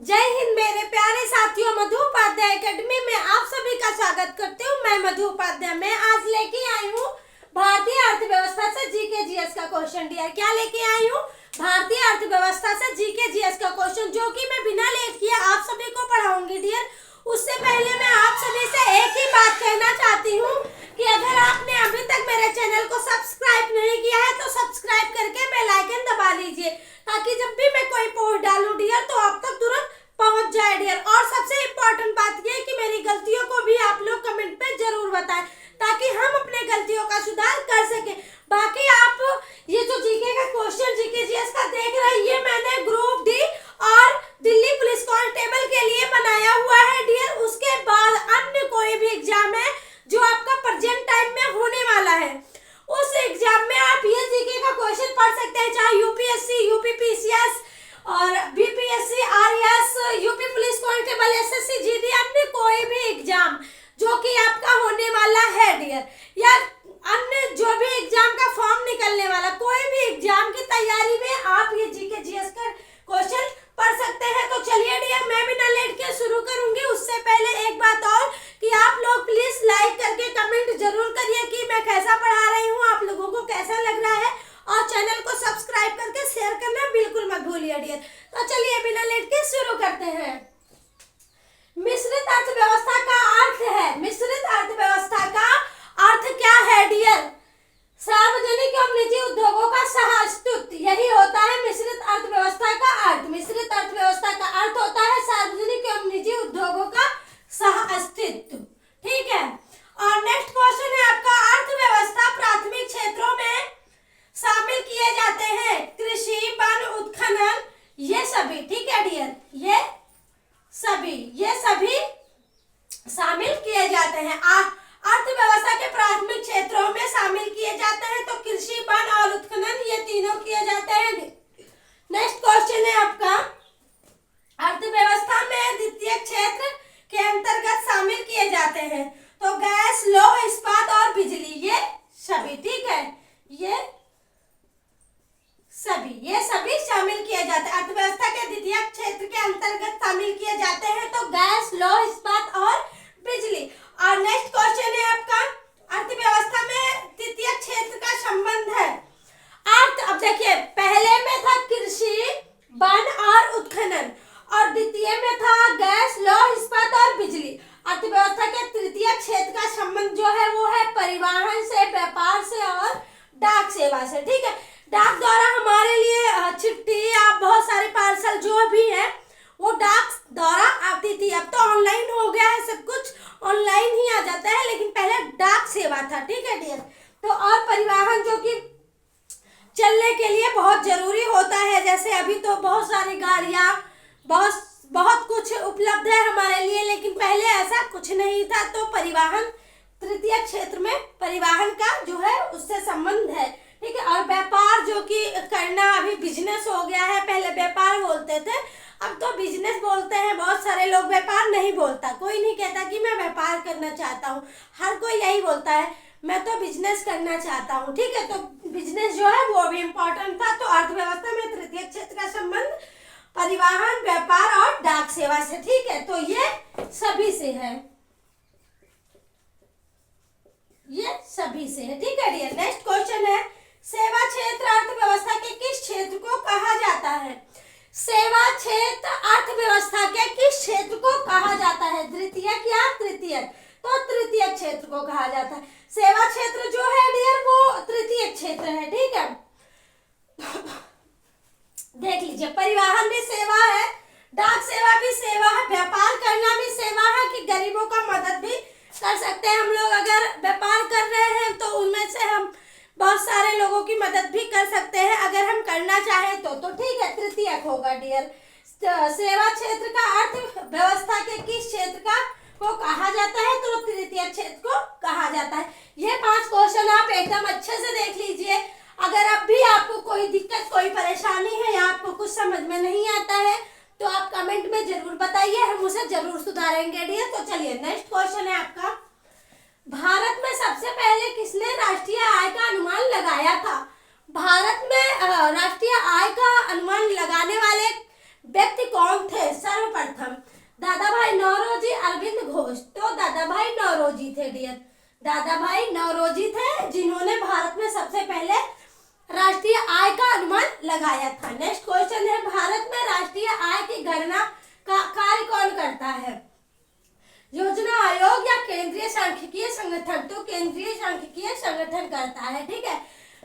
जय हिंद मेरे प्यारे साथियों, मधु उपाध्याय एकेडमी में आप सभी का स्वागत करती हूँ। मैं मधु उपाध्याय। मैं आज लेके आई हूँ भारतीय अर्थव्यवस्था से जीके जीएस का क्वेश्चन। डियर क्या लेके आई हूँ? भारतीय अर्थव्यवस्था से जीके जीएस का क्वेश्चन, जो कि मैं बिना लेट किए आप सभी को पढ़ाऊंगी। डियर उससे पहले मैं आप सभी से एक ही बात कहना चाहती हूँ कि अगर आपने अभी तक मेरे चैनल को सब्सक्राइब नहीं किया है तो सब्सक्राइब करके बेल आइकन दबा लीजिए, ताकि जब भी मैं कोई पोस्ट डालूं डियर तो आप तक तुरंत पहुंच जाए। डियर और सबसे इम्पोर्टेंट बात यह है कि मेरी गलतियों को भी आप लोग कमेंट पे जरूर बताएं, ताकि हम अपने गलतियों का सुधार कर सके। बाकी आप ये जो जीके का क्वेश्चन जीके जीएस का देख रहे हैं, ये मैंने ग्रुप डी और दिल्ली पुलिस कांस्टेबल के लिए बनाया हुआ है। डियर उसके बाद अन्य कोई भी एग्जाम है जो आपका प्रेजेंट टाइम में होने वाला है, उस एग्जाम में आप ये जीके का क्वेश्चन पढ़ सकते हैं, चाहे यूपीएससी, यूपीपीसीएस और BPSC, RS, UP police constable, SSC, GD, अन्य कोई भी एग्जाम जो कि आपका होने वाला है डियर, या अन्य जो भी एग्जाम का फॉर्म निकलने वाला, कोई भी एग्जाम की तैयारी में आप ये जीके जीएस का क्वेश्चन पढ़ सकते हैं। तो चलिए डियर, मैं बिना लेट के शुरू करूंगी। उससे पहले एक बात और कि आप लोग प्लीज लाइक करके कमेंट जरूर करिए कि मैं कैसा पढ़ा रही हूँ, आप लोगों को कैसा लग रहा है, और चैनल को सब्सक्राइब करके शेयर करना बिल्कुल मत भूलिए डियर। तो चलिए बिना लेट के शुरू करते हैं। मिश्रित अर्थव्यवस्था का अर्थ है, मिश्रित अर्थव्यवस्था का अर्थ क्या है डियर? सार्वजनिक एवं निजी उद्योगों का सह अस्तित्व, यही होता है मिश्रित अर्थव्यवस्था का अर्थ। मिश्रित अर्थव्यवस्था का अर्थ होता है सार्वजनिक एवं निजी उद्योगों का सह अस्तित्व। ठीक है, और नेक्स्ट क्वेश्चन है आपका, अर्थव्यवस्था प्राथमिक क्षेत्रों में शामिल किए जाते हैं कृषि, वन, उत्खनन, ये सभी। ठीक है डियर, ये सभी शामिल किए जाते हैं। अर्थव्यवस्था के प्राथमिक क्षेत्रों में शामिल किए जाते हैं, तो कृषि, वन और उत्खनन ये तीनों किए जाते हैं। नेक्स्ट क्वेश्चन है आपका, अर्थव्यवस्था में द्वितीय क्षेत्र के अंतर्गत शामिल किए जाते हैं, तो गैस, लौह इस्पात और बिजली, ये सभी। ठीक है, ये सभी शामिल किए जाते हैं। अर्थव्यवस्था के द्वितीय क्षेत्र के अंतर्गत शामिल किए जाते हैं, तो गैस, लौह इस्पात और बिजली। और नेक्स्ट क्वेश्चन है आपका, अर्थव्यवस्था में तृतीय क्षेत्र का संबंध है अब देखिए, पहले में था कृषि, वन और उत्खनन, और द्वितीय में था गैस, लौह इस्पात और बिजली। अर्थव्यवस्था के तृतीय क्षेत्र का संबंध जो है वो है परिवहन से, व्यापार से और डाक सेवा से। ठीक है, डाक द्वारा हमारे लिए चिट्ठी या बहुत सारे पार्सल जो भी है वो डाक द्वारा आती थी। अब तो ऑनलाइन हो गया है, सब कुछ ऑनलाइन ही आ जाता है, लेकिन पहले डाक सेवा था। ठीक है डियर, तो और परिवहन जो कि चलने के लिए बहुत जरूरी होता है, जैसे अभी तो बहुत सारी गाड़ियां, बहुत कुछ उपलब्ध है हमारे लिए, लेकिन पहले ऐसा कुछ नहीं था। तो परिवहन तृतीय क्षेत्र में परिवहन का जो है उससे संबंध है। ठीक है, और व्यापार जो कि करना, अभी बिजनेस हो गया है, पहले व्यापार बोलते थे, अब तो बिजनेस बोलते हैं। बहुत सारे लोग व्यापार नहीं बोलता, कोई नहीं कहता कि मैं व्यापार करना चाहता हूँ, हर कोई यही बोलता है मैं तो बिजनेस करना चाहता हूँ। ठीक है, तो बिजनेस जो है वो भी इम्पोर्टेंट था। तो अर्थव्यवस्था में तृतीय क्षेत्र का संबंध परिवहन, व्यापार और डाक सेवा से। ठीक है, तो ये सभी से है, ये सभी से है। ठीक है डियर, नेक्स्ट क्वेश्चन है, सेवा क्षेत्र अर्थव्यवस्था के किस क्षेत्र को कहा जाता है? सेवा क्षेत्र अर्थव्यवस्था के किस क्षेत्र को कहा जाता है? द्वितीयक या तृतीयक? तो तृतीय क्षेत्र को कहा जाता है। सेवा क्षेत्र जो है डियर वो तृतीय क्षेत्र है। ठीक है, देख लीजिए, परिवहन भी सेवा है, डाक सेवा भी सेवा है, व्यापार करना भी सेवा है कि गरीबों का मदद भी कर सकते हैं हम लोग। अगर व्यापार कर रहे हैं तो उनमें से हम बहुत सारे लोगों की मदद भी कर सकते हैं, अगर हम करना चाहें तो ठीक है, तृतीयक होगा डियर। सेवा क्षेत्र का अर्थव्यवस्था के किस क्षेत्र का को कहा जाता है? तो तृतीय क्षेत्र को कहा जाता है। ये 5 क्वेश्चन आप एकदम अच्छे से देख लीजिए। अगर अब भी आपको कोई दिक्कत, कोई परेशानी है या आपको कुछ समझ में नहीं आता है तो आप कमेंट में जरूर बताइए, हम उसे जरूर सुधारेंगे डियर। तो चलिए नेक्स्ट क्वेश्चन है आपका, भारत में सबसे पहले किसने राष्ट्रीय आय का अनुमान लगाया था? भारत में राष्ट्रीय आय का अनुमान लगाने वाले व्यक्ति कौन थे? सर्वप्रथम गणना का कार्य कौन करता है? योजना आयोग या केंद्रीय सांख्यिकीय संगठन? तो केंद्रीय सांख्यिकीय संगठन करता है। ठीक है।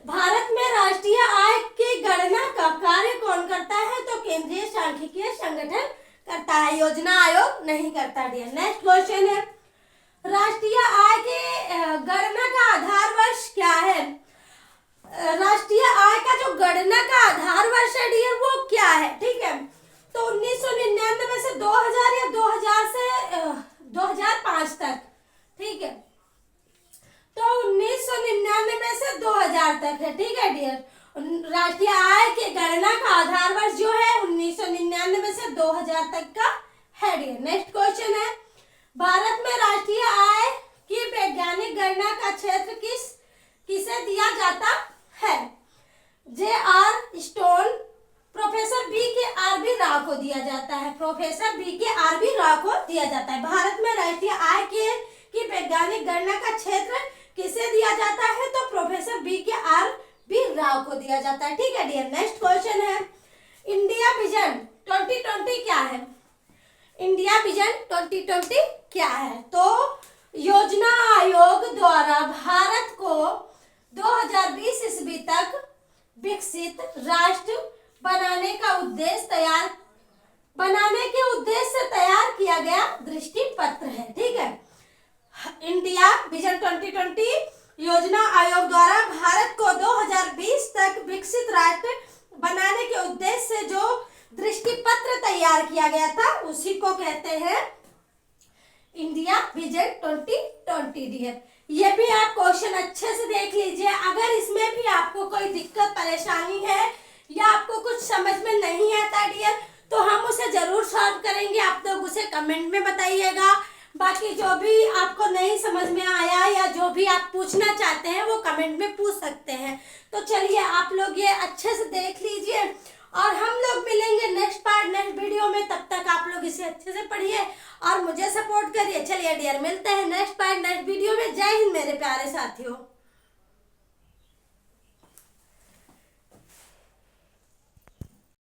भारत में राष्ट्रीय आय की गणना का कार्य कौन करता है? तो केंद्रीय सांख्यिकीय संगठन करता है, योजना आयोग नहीं करता। डियर नेक्स्ट क्वेश्चन है, राष्ट्रीय आय की गणना का आधार वर्ष क्या है? राष्ट्रीय आय का जो गणना का आधार वर्ष है डियर वो क्या है? ठीक है। तो 1999 से 2000 या 2000 से 2005 तक। ठीक है। तो 1999 से 2000 तक है। ठीक है डियर। राष्ट्रीय आय की गणना का आधार वर्ष जो है 1999 से 2000 तक का है डियर। नेक्स्ट क्वेश्चन है, भारत में राष्ट्रीय आय की वैज्ञानिक गणना का क्षेत्र किसे दिया जाता है? J.R. Stone, professor B.K.R.B. Rao को दिया जाता है। Professor B.K.R.B. राव को दिया जाता है। भारत में राष्ट्रीय आय की वैज्ञानिक गणना का क्षेत्र किसे दिया जाता है? तो प्रोफेसर B.K.R.B. राव को दिया जाता है। ठीक है डियर। नेक्स्ट क्वेश्चन है, इंडिया विजन 2020 क्या है? इंडिया विजन 2020 क्या है? तो योजना आयोग द्वारा भारत को 2020 ईस्वी तक विकसित राष्ट्र बनाने के उद्देश्य से तैयार किया गया दृष्टि पत्र है। ठीक है। इंडिया विजन 2020 योजना आयोग द्वारा भारत को 2020 तक विकसित राष्ट्र बनाने के उद्देश्य से जो दृष्टि पत्र तैयार किया गया था उसी को कहते हैं इंडिया विजन 2020 डियर। ये भी आप क्वेश्चन अच्छे से देख लीजिए। अगर इसमें भी आपको कोई दिक्कत परेशानी है या आपको कुछ समझ में नहीं आता डियर तो हम उसे जरूर सॉल्व करेंगे। आप लोग उसे कमेंट में बताइएगा। बाकी जो भी आपको नहीं समझ में आया या जो भी आप पूछना चाहते हैं वो कमेंट में पूछ सकते हैं। तो चलिए आप लोग ये अच्छे से देख लीजिए और हम लोग मिलेंगे नेक्स्ट वीडियो में। तब तक आप लोग इसे अच्छे से पढ़िए और मुझे सपोर्ट करिए। चलिए डियर, मिलते हैं नेक्स्ट वीडियो में। जय हिंद मेरे प्यारे साथियों।